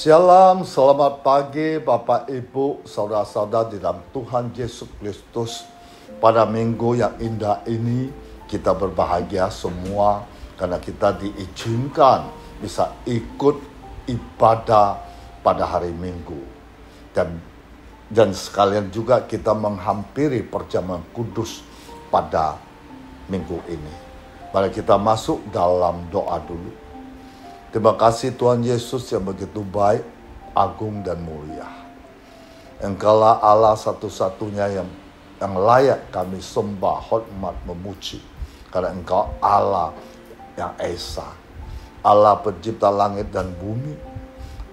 Shalom, selamat pagi Bapak Ibu, saudara-saudara di dalam Tuhan Yesus Kristus. Pada minggu yang indah ini kita berbahagia semua karena kita diizinkan bisa ikut ibadah pada hari Minggu. Dan sekalian juga kita menghampiri perjamuan kudus pada minggu ini. Mari kita masuk dalam doa dulu. Terima kasih Tuhan Yesus yang begitu baik, agung dan mulia. Engkaulah Allah satu-satunya yang layak kami sembah, hormat, memuji. Karena Engkau Allah yang Esa, Allah pencipta langit dan bumi,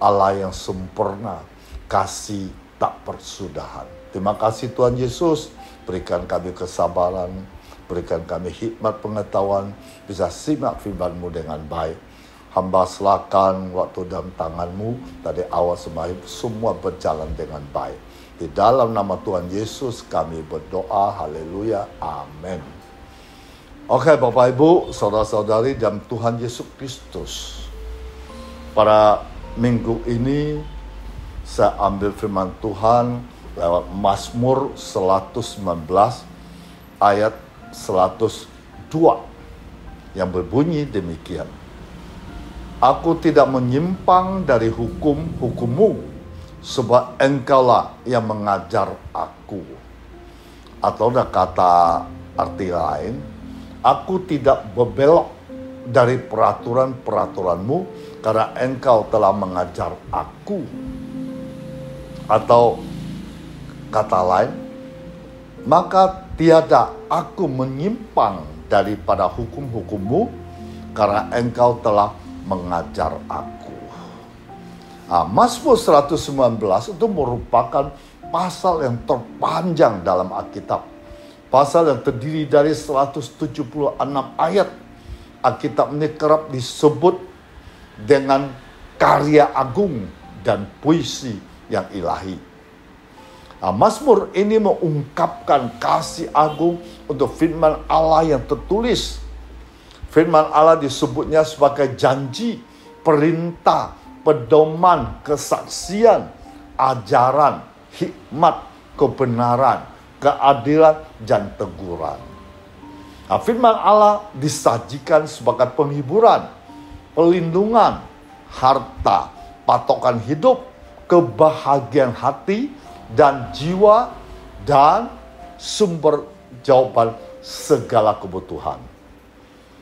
Allah yang sempurna, kasih tak persudahan. Terima kasih Tuhan Yesus, berikan kami kesabaran, berikan kami hikmat pengetahuan, bisa simak firman-Mu dengan baik. Hamba serahkan waktu dalam tangan-Mu, dari awal semua berjalan dengan baik. Di dalam nama Tuhan Yesus kami berdoa, haleluya, amin. Oke Bapak Ibu, saudara-saudari dalam Tuhan Yesus Kristus. Pada minggu ini saya ambil firman Tuhan lewat Mazmur 119 ayat 102 yang berbunyi demikian. Aku tidak menyimpang dari hukum-Mu, sebab Engkaulah yang mengajar aku. Atau ada kata arti lain, aku tidak berbelok dari peraturan-peraturan-Mu, karena Engkau telah mengajar aku. Atau kata lain, maka tiada aku menyimpang daripada hukum-Mu, karena Engkau telah mengajar aku. Mazmur 119 itu merupakan pasal yang terpanjang dalam Alkitab. Pasal yang terdiri dari 176 ayat. Alkitab ini kerap disebut dengan karya agung dan puisi yang ilahi. Mazmur ini mengungkapkan kasih agung untuk firman Allah yang tertulis. Firman Allah disebutnya sebagai janji, perintah, pedoman, kesaksian, ajaran, hikmat, kebenaran, keadilan, dan teguran. Firman Allah disajikan sebagai penghiburan, pelindungan, harta, patokan hidup, kebahagiaan hati dan jiwa, dan sumber jawaban segala kebutuhan.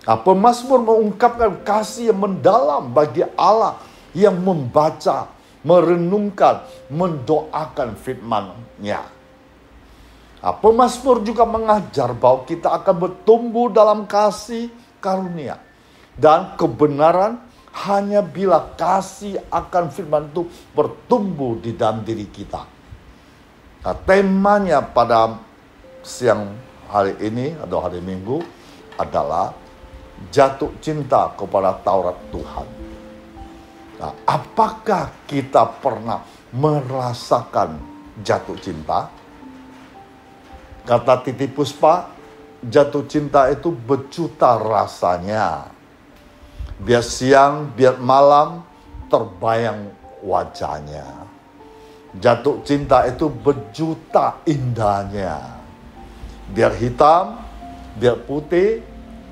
Pemazmur mengungkapkan kasih yang mendalam bagi Allah yang membaca, merenungkan, mendoakan firman-Nya. Pemazmur juga mengajar bahwa kita akan bertumbuh dalam kasih karunia dan kebenaran hanya bila kasih akan firman itu bertumbuh di dalam diri kita. Temanya pada siang hari ini atau hari Minggu adalah jatuh cinta kepada Taurat Tuhan. Apakah kita pernah merasakan jatuh cinta? Kata Titi Puspa, jatuh cinta itu berjuta rasanya. Biar siang, biar malam, terbayang wajahnya. Jatuh cinta itu berjuta indahnya. Biar hitam, biar putih,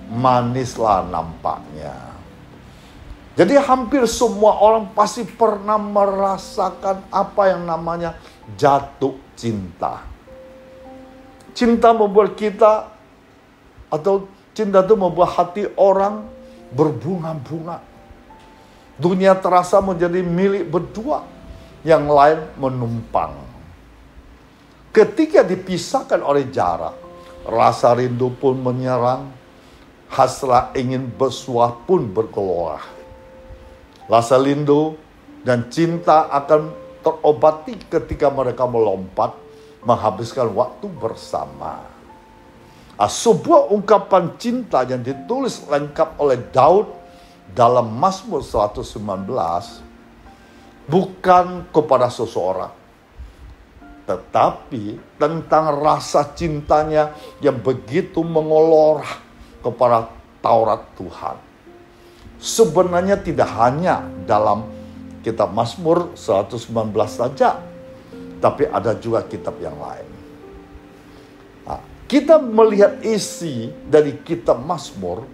manislah nampaknya. Jadi hampir semua orang pasti pernah merasakan apa yang namanya jatuh cinta. Cinta membuat kita, atau cinta itu membuat hati orang berbunga-bunga. Dunia terasa menjadi milik berdua, yang lain menumpang. Ketika dipisahkan oleh jarak, rasa rindu pun menyerang. Hasrat ingin bersuah pun bergelora. Rasa rindu dan cinta akan terobati ketika mereka melompat, menghabiskan waktu bersama. Sebuah ungkapan cinta yang ditulis lengkap oleh Daud dalam Mazmur 119 bukan kepada seseorang, tetapi tentang rasa cintanya yang begitu mengolor kepada Taurat Tuhan. Sebenarnya tidak hanya dalam kitab Mazmur 119 saja, tapi ada juga kitab yang lain. Nah, kita melihat isi dari kitab Mazmur,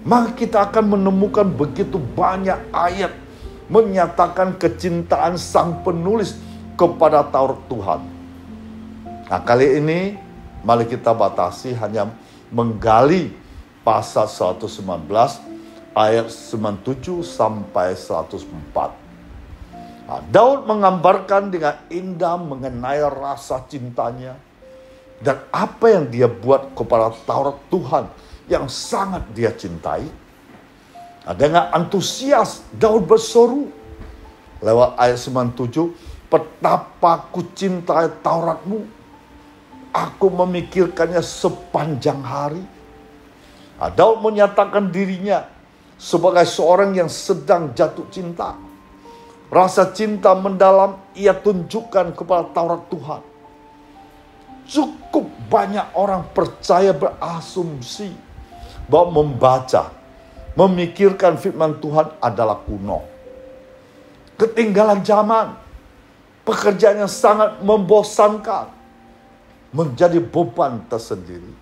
maka kita akan menemukan begitu banyak ayat menyatakan kecintaan sang penulis kepada Taurat Tuhan. Nah, kali ini mari kita batasi hanya menggali pasal 119 ayat 97 sampai 104. Nah, Daud menggambarkan dengan indah mengenai rasa cintanya dan apa yang dia buat kepada Taurat Tuhan yang sangat dia cintai. Nah, dengan antusias Daud berseru lewat ayat 97, "Betapa ku cintai Tauratmu, aku memikirkannya sepanjang hari." Nah, Daud menyatakan dirinya sebagai seorang yang sedang jatuh cinta. Rasa cinta mendalam ia tunjukkan kepada Taurat Tuhan. Cukup banyak orang percaya berasumsi bahwa membaca, memikirkan firman Tuhan adalah kuno, ketinggalan zaman, pekerjaan yang sangat membosankan, menjadi beban tersendiri.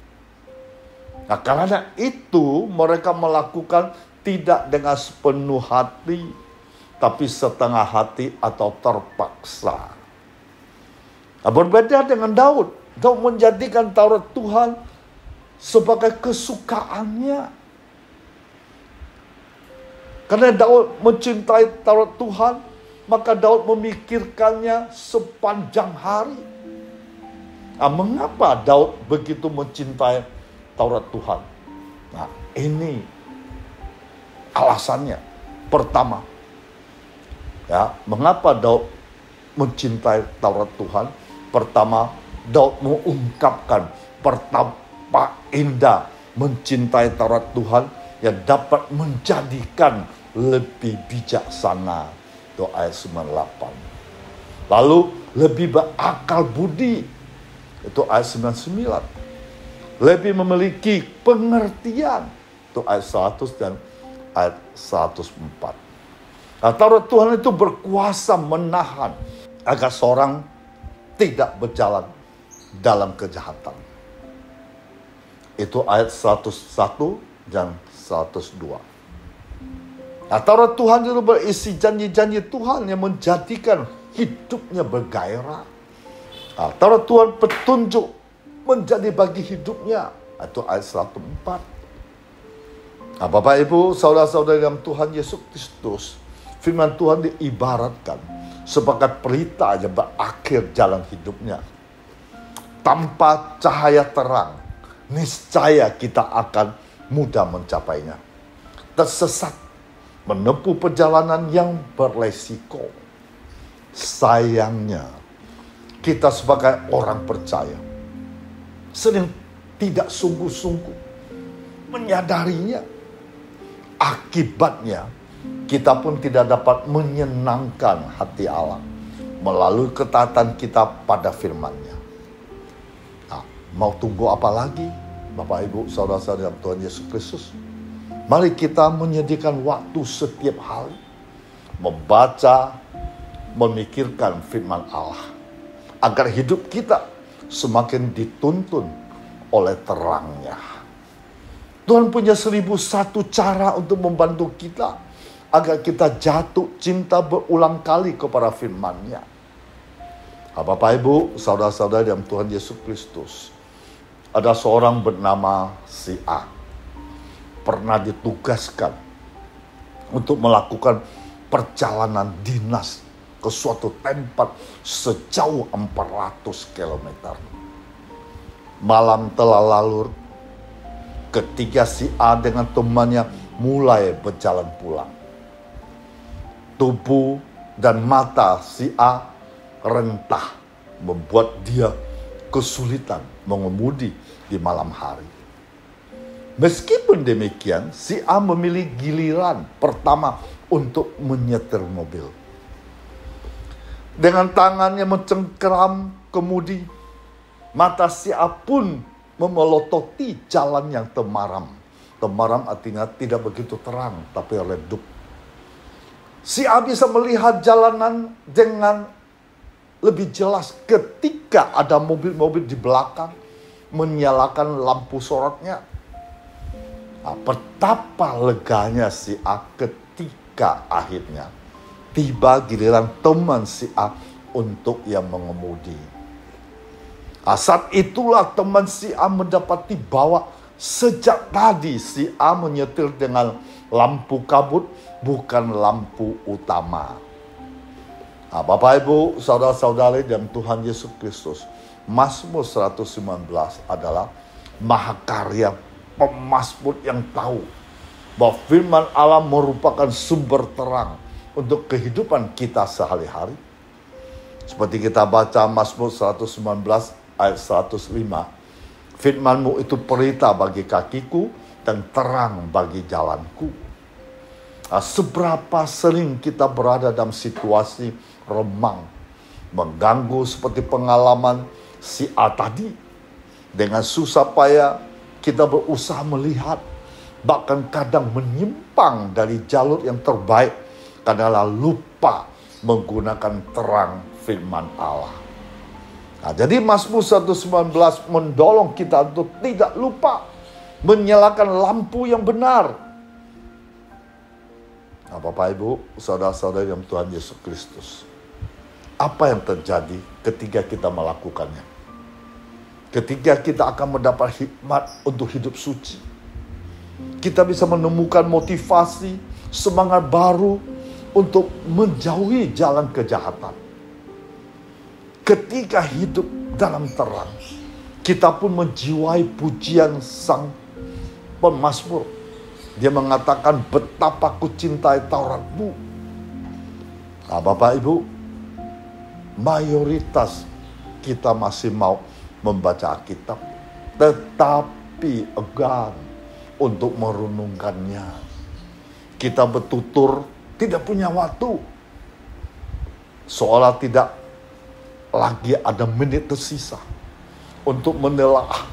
Nah, karena itu mereka melakukan tidak dengan sepenuh hati, tapi setengah hati atau terpaksa. Nah, berbeda dengan Daud. Daud menjadikan Taurat Tuhan sebagai kesukaannya. Karena Daud mencintai Taurat Tuhan, maka Daud memikirkannya sepanjang hari. Nah, mengapa Daud begitu mencintai Taurat Tuhan? Nah, ini alasannya. Pertama, mengapa Daud mencintai Taurat Tuhan? Pertama, Daud mengungkapkan betapa indah mencintai Taurat Tuhan yang dapat menjadikan lebih bijaksana. Itu ayat 98. Lalu lebih berakal budi. Itu ayat 99. Lebih memiliki pengertian. Itu ayat 100 dan ayat 104. Nah, Taurat Tuhan itu berkuasa menahan agar seorang tidak berjalan dalam kejahatan. Itu ayat 101 dan 102. Nah, Taurat Tuhan itu berisi janji-janji Tuhan yang menjadikan hidupnya bergairah. Nah, Taurat Tuhan petunjuk menjadi bagi hidupnya. Itu ayat 104. Nah, Bapak Ibu, saudara-saudara dalam Tuhan Yesus Kristus, firman Tuhan diibaratkan sebagai pelita yang berakhir jalan hidupnya. Tanpa cahaya terang, niscaya kita akan mudah mencapainya. Tersesat, menempuh perjalanan yang beresiko. Sayangnya, kita sebagai orang percaya sering tidak sungguh-sungguh menyadarinya. Akibatnya, kita pun tidak dapat menyenangkan hati Allah melalui ketaatan kita pada firman-Nya. Nah, mau tunggu apa lagi, Bapak Ibu, saudara-saudara dalam Tuhan Yesus Kristus? Mari kita menyediakan waktu setiap hari, membaca, memikirkan firman Allah, agar hidup kita semakin dituntun oleh terang-Nya. Tuhan punya 1001 cara untuk membantu kita agar kita jatuh cinta berulang kali kepada firman-Nya. Bapak Ibu, saudara-saudara dalam Tuhan Yesus Kristus, ada seorang bernama si A, pernah ditugaskan untuk melakukan perjalanan dinas ke suatu tempat sejauh 400 km. Malam telah larut ketika si A dengan temannya mulai berjalan pulang. Tubuh dan mata si A rentah, membuat dia kesulitan mengemudi di malam hari. Meskipun demikian, si A memilih giliran pertama untuk menyetir mobil. Dengan tangannya mencengkeram kemudi, mata si A pun memelototi jalan yang temaram. Temaram artinya tidak begitu terang, tapi redup. Si A bisa melihat jalanan dengan lebih jelas ketika ada mobil-mobil di belakang menyalakan lampu sorotnya. Nah, betapa leganya si A ketika akhirnya tiba giliran teman si A untuk yang mengemudi. Nah, saat itulah teman si A mendapati bahwa sejak tadi si A menyetir dengan lampu kabut, bukan lampu utama. Nah, Bapak Ibu, saudara-saudari dan Tuhan Yesus Kristus, Mazmur 119 adalah mahakarya pemazmur yang tahu bahwa firman Allah merupakan sumber terang untuk kehidupan kita sehari-hari. Seperti kita baca Mazmur 119 ayat 105. Firman-Mu itu pelita bagi kakiku dan terang bagi jalanku. Nah, seberapa sering kita berada dalam situasi remang, mengganggu seperti pengalaman si A tadi. Dengan susah payah kita berusaha melihat, bahkan kadang menyimpang dari jalur yang terbaik karena lupa menggunakan terang firman Allah. Nah, jadi Mazmur 119 mendorong kita untuk tidak lupa menyalakan lampu yang benar. Nah, Bapak Ibu, saudara-saudari yang Tuhan Yesus Kristus, apa yang terjadi ketika kita melakukannya? Ketika kita akan mendapat hikmat untuk hidup suci, kita bisa menemukan motivasi, semangat baru untuk menjauhi jalan kejahatan. Ketika hidup dalam terang, kita pun menjiwai pujian sang pemazmur. Dia mengatakan, betapa ku cintai Taurat-Mu. Nah, Bapak Ibu, mayoritas kita masih mau membaca Alkitab, tetapi enggan untuk merenungkannya. Kita bertutur tidak punya waktu, seolah tidak lagi ada menit tersisa untuk menelaah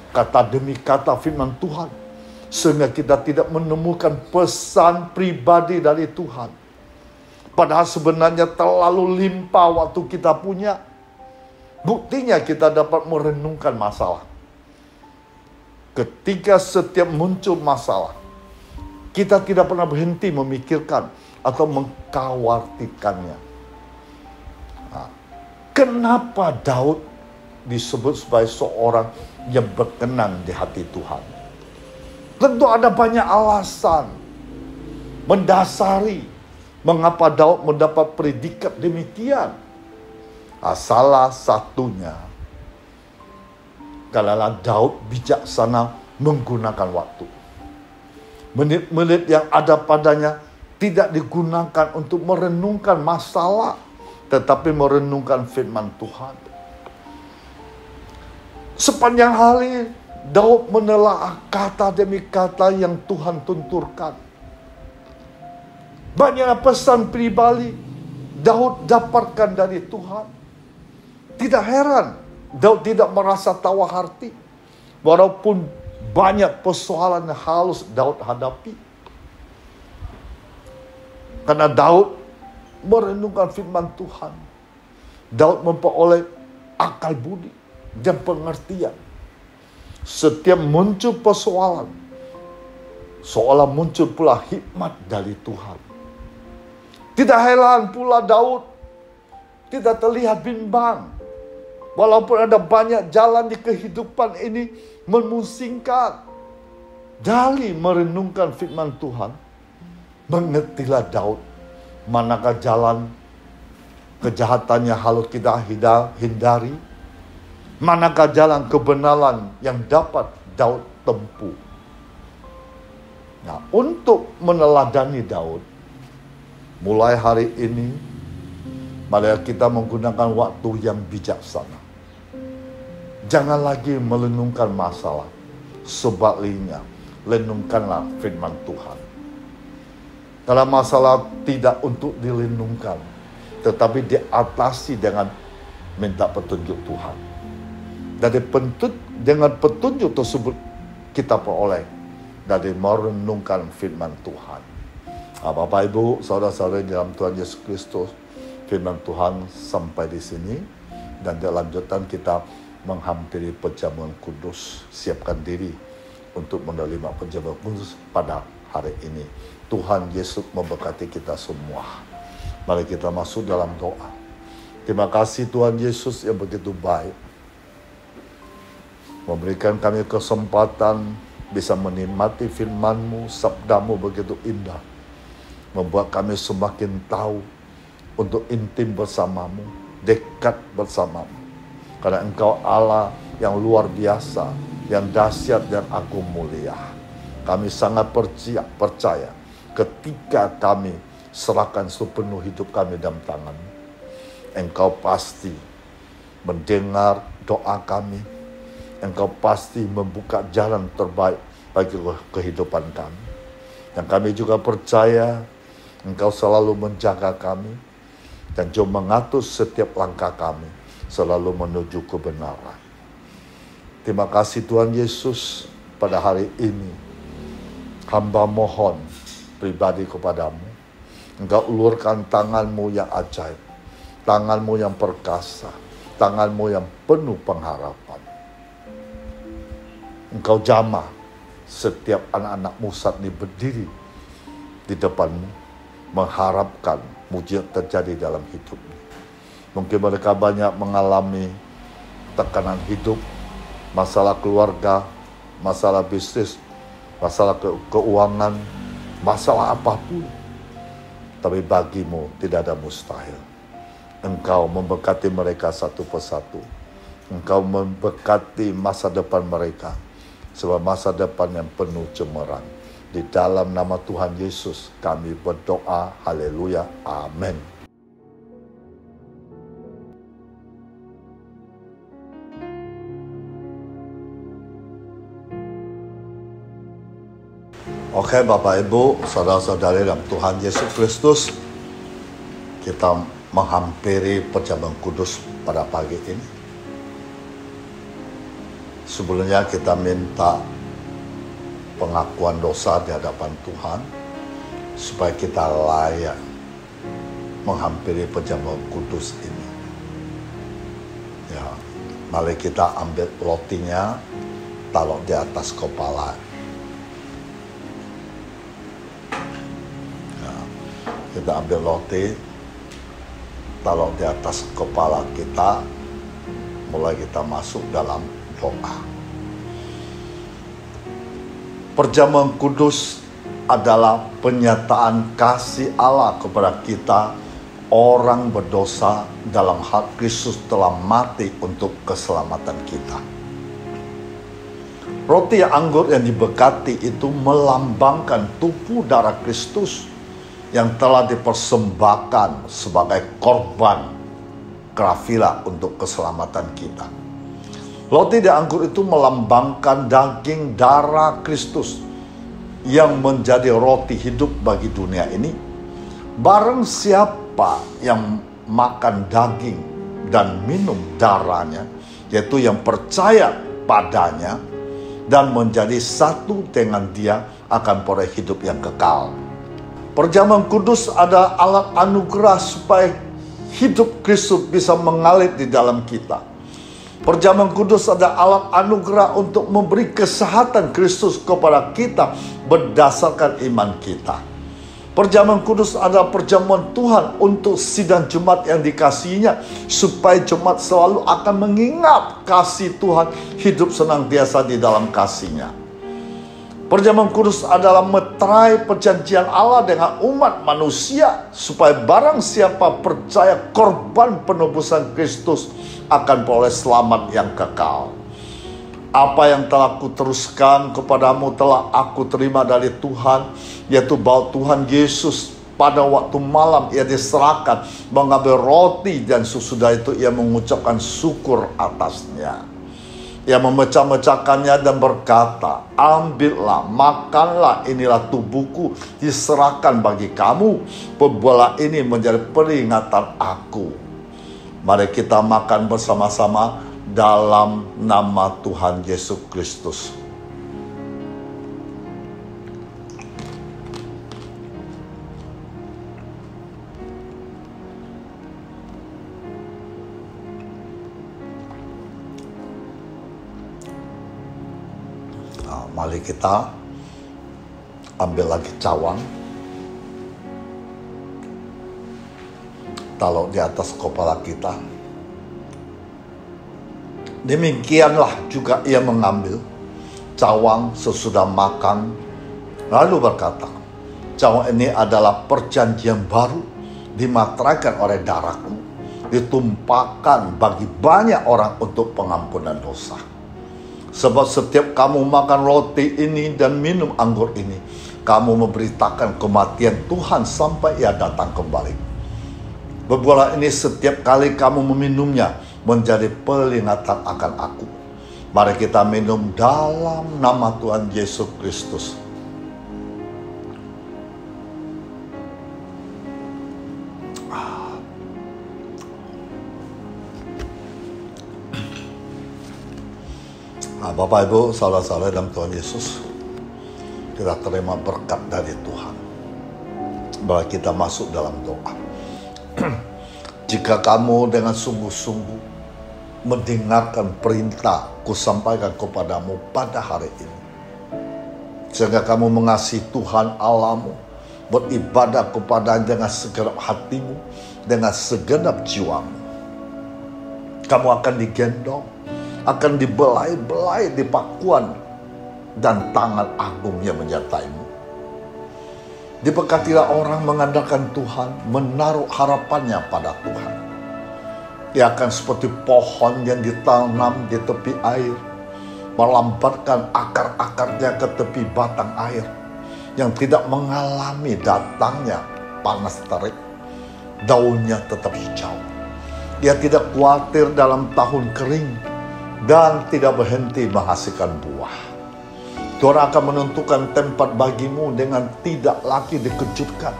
kata demi kata firman Tuhan, sehingga kita tidak menemukan pesan pribadi dari Tuhan. Padahal sebenarnya terlalu limpah waktu kita punya. Buktinya kita dapat merenungkan masalah. Ketika setiap muncul masalah, kita tidak pernah berhenti memikirkan atau mengkhawatirkannya. Nah, kenapa Daud disebut sebagai seorang yang berkenan di hati Tuhan? Tentu ada banyak alasan mendasari mengapa Daud mendapat predikat demikian. Salah satunya karena Daud bijaksana menggunakan waktu. Menit-menit yang ada padanya tidak digunakan untuk merenungkan masalah, tetapi merenungkan firman Tuhan. Sepanjang hari Daud menelaah kata demi kata yang Tuhan tunturkan. Banyak pesan pribadi Daud dapatkan dari Tuhan. Tidak heran Daud tidak merasa tawa hati, walaupun banyak persoalan yang harus Daud hadapi. Karena Daud merenungkan firman Tuhan, Daud memperoleh akal budi dan pengertian. Setiap muncul persoalan, seolah muncul pula hikmat dari Tuhan. Tidak heran pula Daud tidak terlihat bimbang. Walaupun ada banyak jalan di kehidupan ini memusingkan. Dari merenungkan firman Tuhan, mengertilah Daud manakah jalan kejahatannya harus kita hindari, manakah jalan kebenaran yang dapat Daud tempuh. Nah, untuk meneladani Daud, mulai hari ini, mari kita menggunakan waktu yang bijaksana. Jangan lagi merenungkan masalah. Sebaliknya, renungkanlah firman Tuhan. Karena masalah tidak untuk direnungkan, tetapi diatasi dengan minta petunjuk Tuhan. Dengan petunjuk tersebut kita peroleh dari merenungkan firman Tuhan. Bapak, Ibu, saudara-saudara dalam Tuhan Yesus Kristus, firman Tuhan sampai di sini. Dan di lanjutan kita menghampiri perjamuan kudus. Siapkan diri untuk menerima perjamuan kudus pada hari ini. Tuhan Yesus memberkati kita semua. Mari kita masuk dalam doa. Terima kasih Tuhan Yesus yang begitu baik, memberikan kami kesempatan bisa menikmati firman-Mu, sabda-Mu begitu indah, membuat kami semakin tahu untuk intim bersama-Mu, dekat bersama-Mu. Karena Engkau Allah yang luar biasa, yang dahsyat dan agung mulia. Kami sangat percaya ketika kami serahkan sepenuh hidup kami dalam tangan-Mu, Engkau pasti mendengar doa kami. Engkau pasti membuka jalan terbaik bagi kehidupan kami. Dan kami juga percaya Engkau selalu menjaga kami dan juga mengatur setiap langkah kami selalu menuju kebenaran. Terima kasih Tuhan Yesus, pada hari ini hamba mohon pribadi kepadamu. Engkau ulurkan tangan-Mu yang ajaib, tangan-Mu yang perkasa, tangan-Mu yang penuh pengharapan. Engkau jamah setiap anak-anak-Mu saat ini berdiri di depan-Mu, mengharapkan mujizat terjadi dalam hidupnya. Mungkin mereka banyak mengalami tekanan hidup, masalah keluarga, masalah bisnis, masalah keuangan, masalah apapun. Tapi bagi-Mu tidak ada mustahil. Engkau memberkati mereka satu persatu. Engkau memberkati masa depan mereka, sebab masa depan yang penuh cemerlang. Di dalam nama Tuhan Yesus kami berdoa. Haleluya. Amin. Oke, Bapak Ibu, saudara-saudari dalam Tuhan Yesus Kristus, kita menghampiri perjamuan kudus pada pagi ini. Sebelumnya kita minta pengakuan dosa di hadapan Tuhan, supaya kita layak menghampiri perjamuan kudus ini. Ya, mari kita ambil rotinya, taruh di atas kepala. Ya, kita ambil roti, taruh di atas kepala kita, mulai kita masuk dalam doa. Perjamuan kudus adalah penyataan kasih Allah kepada kita, orang berdosa, dalam hal Kristus telah mati untuk keselamatan kita. Roti anggur yang diberkati itu melambangkan tubuh darah Kristus yang telah dipersembahkan sebagai korban kafila untuk keselamatan kita. Roti dan anggur itu melambangkan daging darah Kristus yang menjadi roti hidup bagi dunia ini. Barang siapa yang makan daging dan minum darahnya, yaitu yang percaya padanya dan menjadi satu dengan dia, akan peroleh hidup yang kekal. Perjamuan kudus ada alat anugerah supaya hidup Kristus bisa mengalir di dalam kita. Perjamuan kudus ada alat anugerah untuk memberi kesehatan Kristus kepada kita berdasarkan iman kita. Perjamuan kudus adalah perjamuan Tuhan untuk sidang Jumat yang dikasihinya, supaya Jumat selalu akan mengingat kasih Tuhan, hidup senantiasa di dalam kasih-Nya. Perjamuan kudus adalah meterai perjanjian Allah dengan umat manusia, supaya barang siapa percaya korban penebusan Kristus akan peroleh selamat yang kekal. Apa yang telah kuteruskan kepadamu telah aku terima dari Tuhan, yaitu bahwa Tuhan Yesus pada waktu malam ia diserahkan, mengambil roti dan sesudah itu ia mengucapkan syukur atasnya. Ia memecah-mecahkannya dan berkata, ambillah, makanlah, inilah tubuhku diserahkan bagi kamu. Perbuatlah ini menjadi peringatan aku. Mari kita makan bersama-sama dalam nama Tuhan Yesus Kristus. Mari kita ambil lagi cawan, taruh di atas kepala kita. Demikianlah juga ia mengambil cawan sesudah makan, lalu berkata, cawan ini adalah perjanjian baru, dimateraikan oleh darahku, ditumpahkan bagi banyak orang untuk pengampunan dosa. Sebab setiap kamu makan roti ini dan minum anggur ini, kamu memberitakan kematian Tuhan sampai ia datang kembali. Berbuatlah ini setiap kali kamu meminumnya, menjadi peringatan akan aku. Mari kita minum dalam nama Tuhan Yesus Kristus. Bapak Ibu, saudara-saudara dalam Tuhan Yesus, kita terima berkat dari Tuhan. Bahwa kita masuk dalam doa. Jika kamu dengan sungguh-sungguh mendengarkan perintah kusampaikan kepadamu pada hari ini, sehingga kamu mengasihi Tuhan Allahmu, beribadah kepadanya dengan segenap hatimu, dengan segenap jiwamu, kamu akan digendong, akan dibelai-belai di pakuan, dan tangan agung yang menyertaimu. Diberkatilah orang mengandalkan Tuhan, menaruh harapannya pada Tuhan. Ia akan seperti pohon yang ditanam di tepi air, melambatkan akar-akarnya ke tepi batang air, yang tidak mengalami datangnya panas terik, daunnya tetap hijau. Ia tidak khawatir dalam tahun kering, dan tidak berhenti menghasilkan buah. Tuhan akan menentukan tempat bagimu dengan tidak lagi dikejutkan.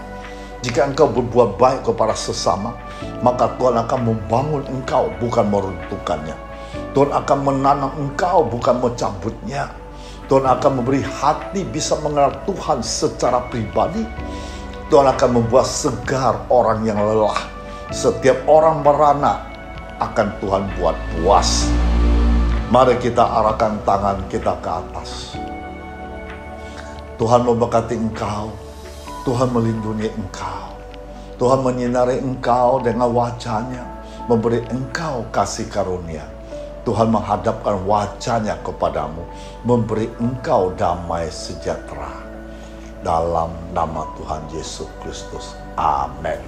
Jika engkau berbuat baik kepada sesama, maka Tuhan akan membangun engkau, bukan meruntuhkannya. Tuhan akan menanam engkau, bukan mencabutnya. Tuhan akan memberi hati bisa mengenal Tuhan secara pribadi. Tuhan akan membuat segar orang yang lelah. Setiap orang merana akan Tuhan buat puas. Mari kita arahkan tangan kita ke atas. Tuhan memberkati engkau, Tuhan melindungi engkau, Tuhan menyinari engkau dengan wajah-Nya, memberi engkau kasih karunia. Tuhan menghadapkan wajah-Nya kepadamu, memberi engkau damai sejahtera. Dalam nama Tuhan Yesus Kristus. Amin.